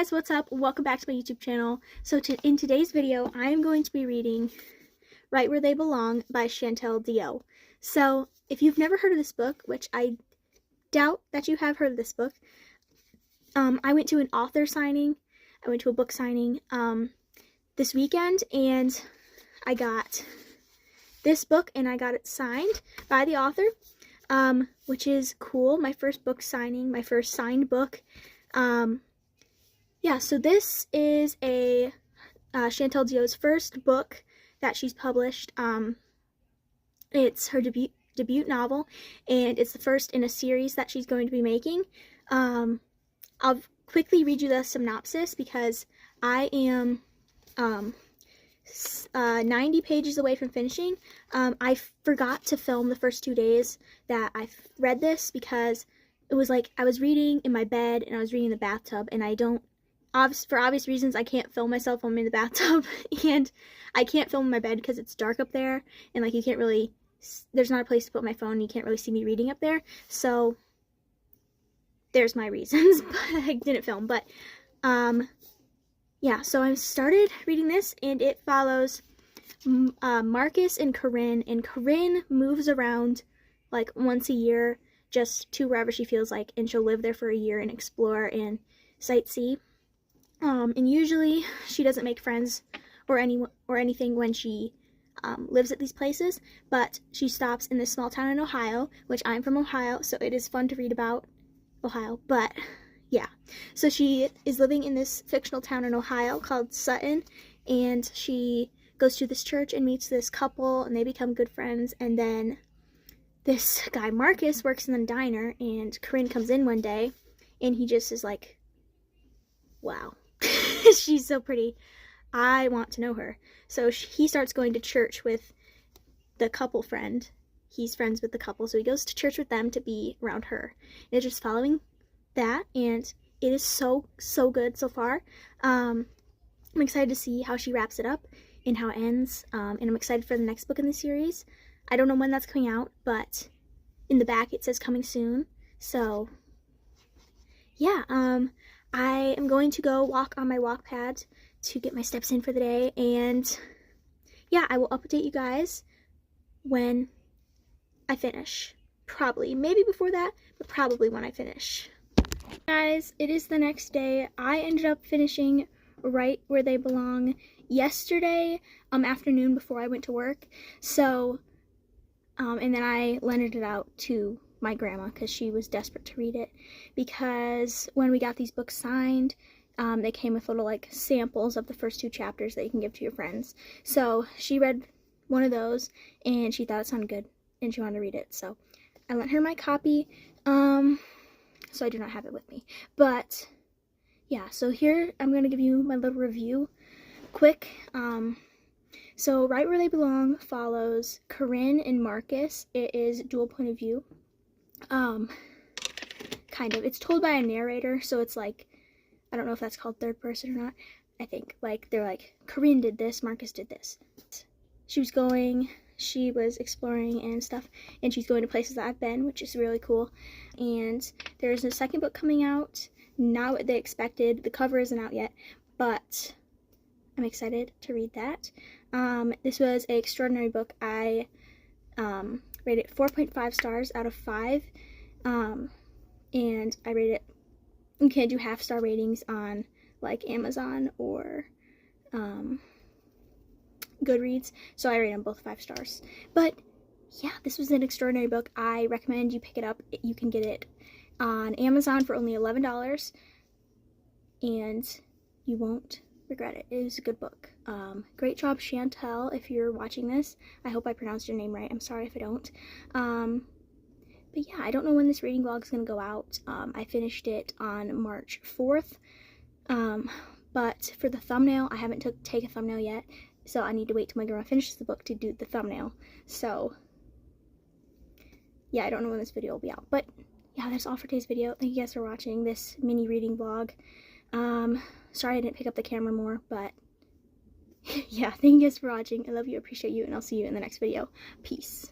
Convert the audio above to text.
guys, what's up? Welcome back to my YouTube channel. So in today's video, I am going to be reading Right Where They Belong by Chantal Deyoe. So if you've never heard of this book, which I doubt that you have heard of this book, I went to an author signing, I went to a book signing this weekend, and I got this book and I got it signed by the author, which is cool. My first book signing, my first signed book. Yeah, so this is a Chantal Deyoe's first book that she's published. It's her debut novel, and it's the first in a series that she's going to be making. I'll quickly read you the synopsis because I am 90 pages away from finishing. I forgot to film the first 2 days that I read this because it was like I was reading in my bed and I was reading in the bathtub, and I don't, for obvious reasons, I can't film myself when I'm in the bathtub, and I can't film in my bed because it's dark up there, and like you can't really, there's not a place to put my phone, you can't really see me reading up there, so there's my reasons, but I didn't film. But yeah, so I started reading this, and it follows Marcus and Corinne moves around like once a year, just to wherever she feels like, and she'll live there for a year and explore and sightsee. And usually she doesn't make friends or anything when she lives at these places, but she stops in this small town in Ohio, which I'm from Ohio, so it is fun to read about Ohio. But yeah, so she is living in this fictional town in Ohio called Sutton, and she goes to this church and meets this couple, and they become good friends. And then this guy Marcus works in the diner, and Corinne comes in one day, and he just is like, wow, she's so pretty, I want to know her. So he starts going to church with the couple friend. He's friends with the couple, so he goes to church with them to be around her. And it's just following that, and it is so good so far. I'm excited to see how she wraps it up and how it ends, and I'm excited for the next book in the series. I don't know when that's coming out, but in the back it says coming soon. So yeah, I am going to go walk on my walk pad to get my steps in for the day, and yeah, I will update you guys when I finish. Probably, maybe before that, but probably when I finish. Guys, it is the next day. I ended up finishing Right Where They Belong yesterday afternoon before I went to work. So and then I lended it out to my grandma because she was desperate to read it, because when we got these books signed, they came with little like samples of the first 2 chapters that you can give to your friends. So she read one of those and she thought it sounded good and she wanted to read it, so I lent her my copy. So I do not have it with me, but yeah, so here I'm going to give you my little review quick. So Right Where They Belong follows Corinne and Marcus. It is dual point of view. Kind of. It's told by a narrator, so it's like, I don't know if that's called third person or not. I think, like, they're like, Corinne did this, Marcus did this. She was exploring and stuff, and she's going to places that I've been, which is really cool. And there's a second book coming out, not what they expected. The cover isn't out yet, but I'm excited to read that. This was an extraordinary book. I rated it 4.5 stars out of 5, and I rated it, you can't do half-star ratings on like Amazon or Goodreads, so I rate them both 5 stars. But yeah, this was an extraordinary book. I recommend you pick it up. You can get it on Amazon for only $11, and you won't regret it. It was a good book. Great job, Chantal, if you're watching this. I hope I pronounced your name right. I'm sorry if I don't. But yeah, I don't know when this reading vlog is going to go out. I finished it on March 4th. But for the thumbnail, I haven't taken a thumbnail yet, so I need to wait till my grandma finishes the book to do the thumbnail. So yeah, I don't know when this video will be out. But yeah, that's all for today's video. Thank you guys for watching this mini reading vlog. Sorry I didn't pick up the camera more, but yeah, thank you guys for watching. I love you, appreciate you, and I'll see you in the next video. Peace.